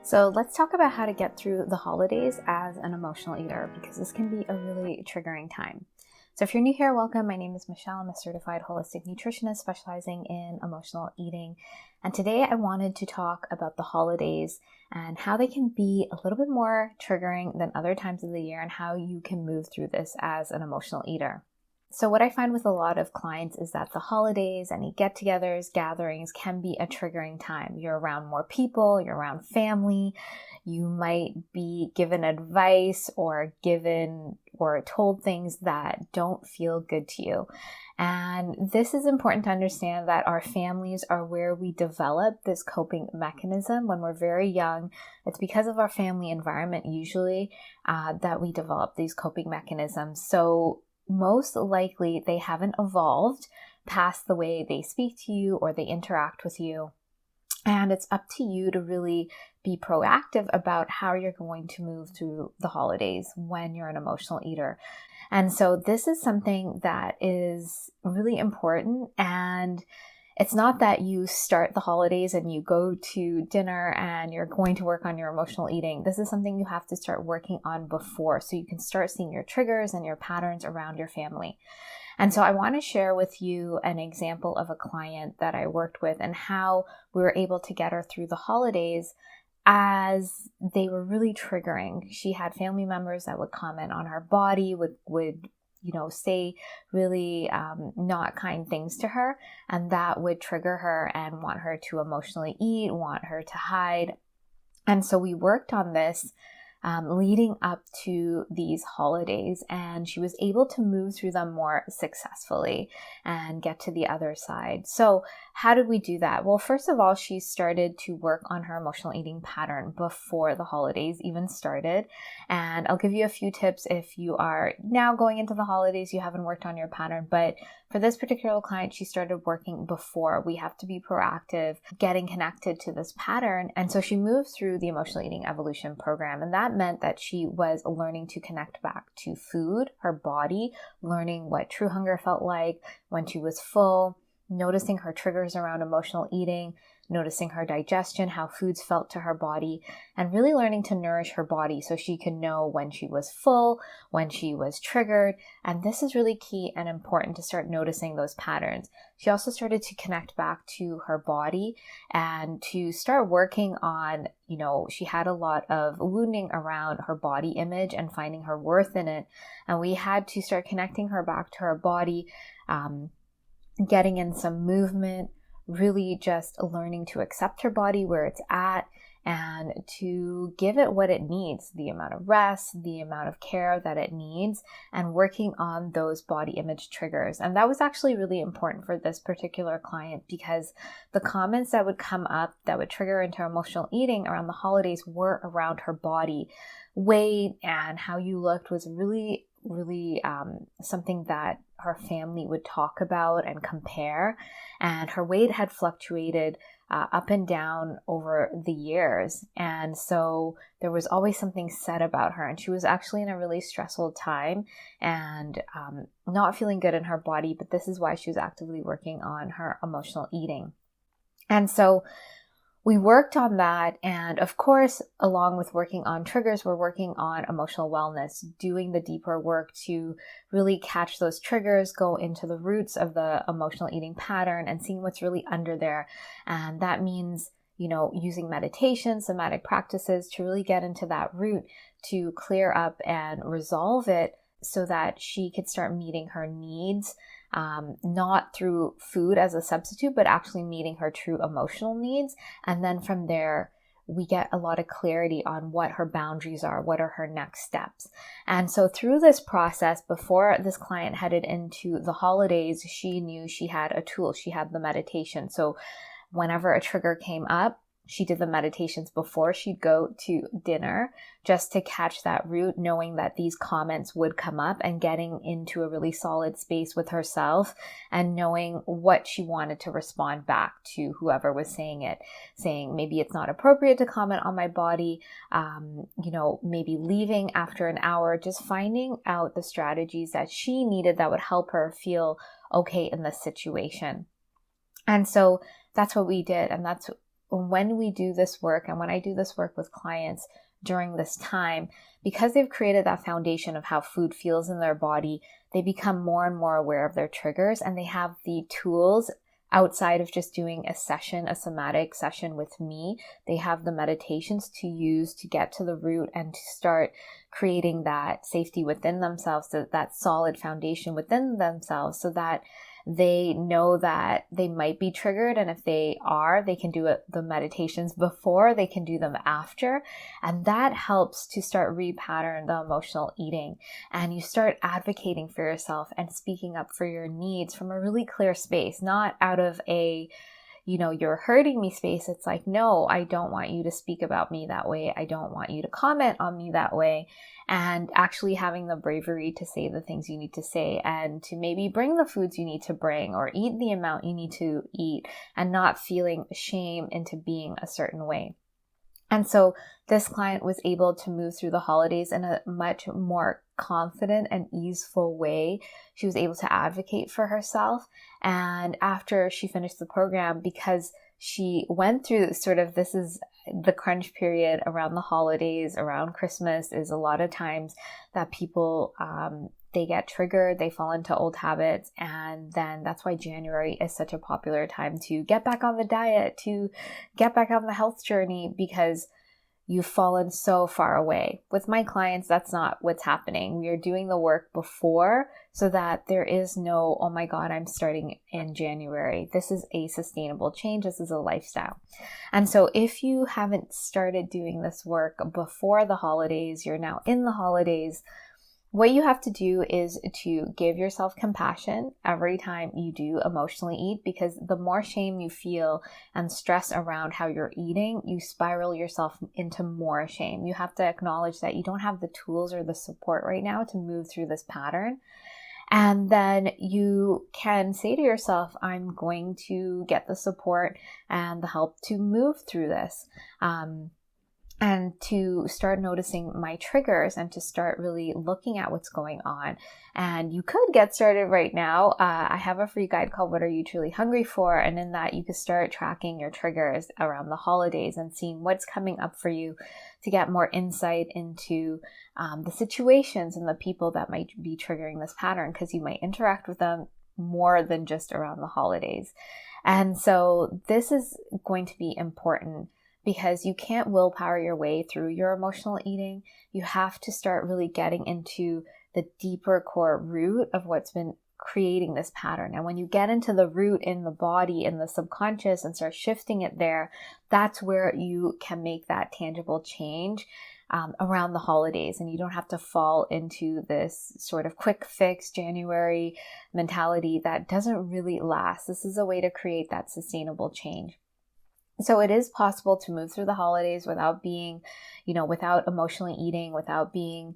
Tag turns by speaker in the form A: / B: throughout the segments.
A: So let's talk about how to get through the holidays as an emotional eater, because this can be a really triggering time. So if you're new here, welcome. My name is Michelle. I'm a certified holistic nutritionist specializing in emotional eating. And today I wanted to talk about the holidays and how they can be a little bit more triggering than other times of the year and how you can move through this as an emotional eater. So what I find with a lot of clients is that the holidays, any get-togethers, gatherings can be a triggering time. You're around more people, you're around family, you might be given advice or told things that don't feel good to you. And this is important to understand that our families are where we develop this coping mechanism when we're very young. It's because of our family environment usually that we develop these coping mechanisms. So most likely they haven't evolved past the way they speak to you or they interact with you. And it's up to you to really be proactive about how you're going to move through the holidays when you're an emotional eater. And so this is something that is really important. And it's not that you start the holidays and you go to dinner and you're going to work on your emotional eating. This is something you have to start working on before so you can start seeing your triggers and your patterns around your family. And so I want to share with you an example of a client that I worked with and how we were able to get her through the holidays as they were really triggering. She had family members that would comment on her body, would say really not kind things to her, and that would trigger her and want her to emotionally eat, want her to hide. And so we worked on this leading up to these holidays, and she was able to move through them more successfully and get to the other side. So how did we do that? Well, first of all, she started to work on her emotional eating pattern before the holidays even started. And I'll give you a few tips if you are now going into the holidays, you haven't worked on your pattern. But for this particular client, she started working before. We have to be proactive, getting connected to this pattern. And so she moved through the emotional eating evolution program. And that meant that she was learning to connect back to food, her body, learning what true hunger felt like when she was full, noticing her triggers around emotional eating, noticing her digestion, how foods felt to her body, and really learning to nourish her body so she could know when she was full, when she was triggered. And this is really key and important to start noticing those patterns. She also started to connect back to her body and to start working on, she had a lot of wounding around her body image and finding her worth in it. And we had to start connecting her back to her body, getting in some movement, really just learning to accept her body where it's at and to give it what it needs, the amount of rest, the amount of care that it needs, and working on those body image triggers. And that was actually really important for this particular client because the comments that would come up that would trigger into emotional eating around the holidays were around her body. Weight and how you looked was really something that her family would talk about and compare. And her weight had fluctuated up and down over the years. And so there was always something said about her. And she was actually in a really stressful time and not feeling good in her body. But this is why she was actively working on her emotional eating. And so we worked on that. And of course, along with working on triggers, we're working on emotional wellness, doing the deeper work to really catch those triggers, go into the roots of the emotional eating pattern and seeing what's really under there. And that means, using meditation, somatic practices to really get into that root to clear up and resolve it so that she could start meeting her needs, not through food as a substitute, but actually meeting her true emotional needs. And then from there, we get a lot of clarity on what her boundaries are, what are her next steps. And so through this process, before this client headed into the holidays, she knew she had a tool. She had the meditation. So whenever a trigger came up, she did the meditations before she'd go to dinner just to catch that root, knowing that these comments would come up and getting into a really solid space with herself and knowing what she wanted to respond back to whoever was saying it, saying maybe it's not appropriate to comment on my body, maybe leaving after an hour, just finding out the strategies that she needed that would help her feel okay in this situation. And so that's what we did. And that's when we do this work, and when I do this work with clients during this time, because they've created that foundation of how food feels in their body, they become more and more aware of their triggers, and they have the tools outside of just doing a session, a somatic session with me. They have the meditations to use to get to the root and to start creating that safety within themselves, that solid foundation within themselves, so that they know that they might be triggered. And if they are, they can do the meditations before, they can do them after. And that helps to start repattern the emotional eating. And you start advocating for yourself and speaking up for your needs from a really clear space, not out of a you're hurting me space. It's like, no, I don't want you to speak about me that way. I don't want you to comment on me that way. And actually having the bravery to say the things you need to say, and to maybe bring the foods you need to bring, or eat the amount you need to eat, and not feeling shame into being a certain way. And so this client was able to move through the holidays in a much more confident and easeful way. She was able to advocate for herself. And after she finished the program, because she went through this is the crunch period around the holidays, around Christmas, is a lot of times that people, they get triggered, they fall into old habits. And then that's why January is such a popular time to get back on the diet, to get back on the health journey, because you've fallen so far away. With my clients, that's not what's happening. We are doing the work before, so that there is no, oh my God, I'm starting in January. This is a sustainable change. This is a lifestyle. And so if you haven't started doing this work before the holidays, you're now in the holidays, what you have to do is to give yourself compassion every time you do emotionally eat, because the more shame you feel and stress around how you're eating, you spiral yourself into more shame. You have to acknowledge that you don't have the tools or the support right now to move through this pattern. And then you can say to yourself, I'm going to get the support and the help to move through this. And to start noticing my triggers, and to start really looking at what's going on. And you could get started right now. I have a free guide called What Are You Truly Hungry For? And in that, you can start tracking your triggers around the holidays and seeing what's coming up for you, to get more insight into the situations and the people that might be triggering this pattern, because you might interact with them more than just around the holidays. And so this is going to be important, because you can't willpower your way through your emotional eating. You have to start really getting into the deeper core root of what's been creating this pattern. And when you get into the root in the body, in the subconscious, and start shifting it there, that's where you can make that tangible change around the holidays. And you don't have to fall into this sort of quick fix January mentality that doesn't really last. This is a way to create that sustainable change. So it is possible to move through the holidays without being, without emotionally eating, without being,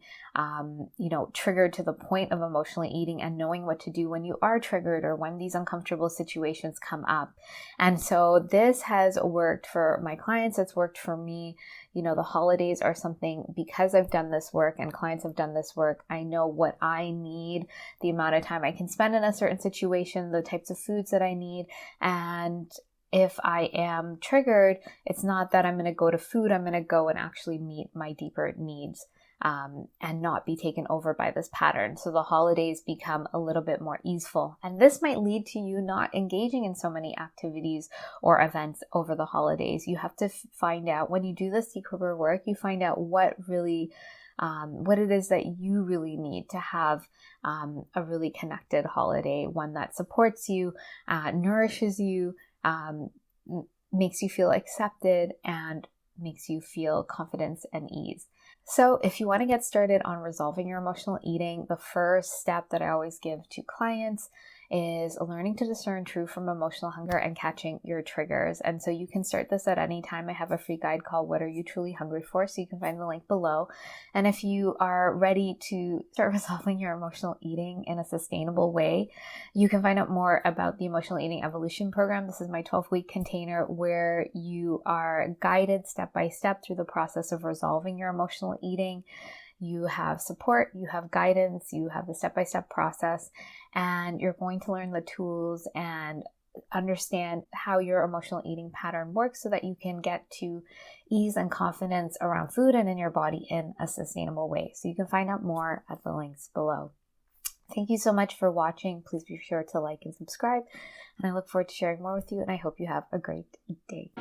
A: triggered to the point of emotionally eating, and knowing what to do when you are triggered or when these uncomfortable situations come up. And so this has worked for my clients. It's worked for me. The holidays are something, because I've done this work and clients have done this work, I know what I need, the amount of time I can spend in a certain situation, the types of foods that I need. And if I am triggered, it's not that I'm going to go to food. I'm going to go and actually meet my deeper needs and not be taken over by this pattern. So the holidays become a little bit more easeful. And this might lead to you not engaging in so many activities or events over the holidays. You have to find out, when you do this deeper work, you find out what it is that you really need to have a really connected holiday, one that supports you, nourishes you, makes you feel accepted, and makes you feel confidence and ease. So if you want to get started on resolving your emotional eating, the first step that I always give to clients is learning to discern true from emotional hunger and catching your triggers. And so you can start this at any time. I have a free guide called What Are You Truly Hungry For? So you can find the link below. And if you are ready to start resolving your emotional eating in a sustainable way, you can find out more about the Emotional Eating Evolution Program. This is my 12-week container where you are guided step by step through the process of resolving your emotional eating. You have support, you have guidance, you have the step-by-step process, and you're going to learn the tools and understand how your emotional eating pattern works so that you can get to ease and confidence around food and in your body in a sustainable way. So you can find out more at the links below. Thank you so much for watching. Please be sure to like and subscribe. And I look forward to sharing more with you, and I hope you have a great day.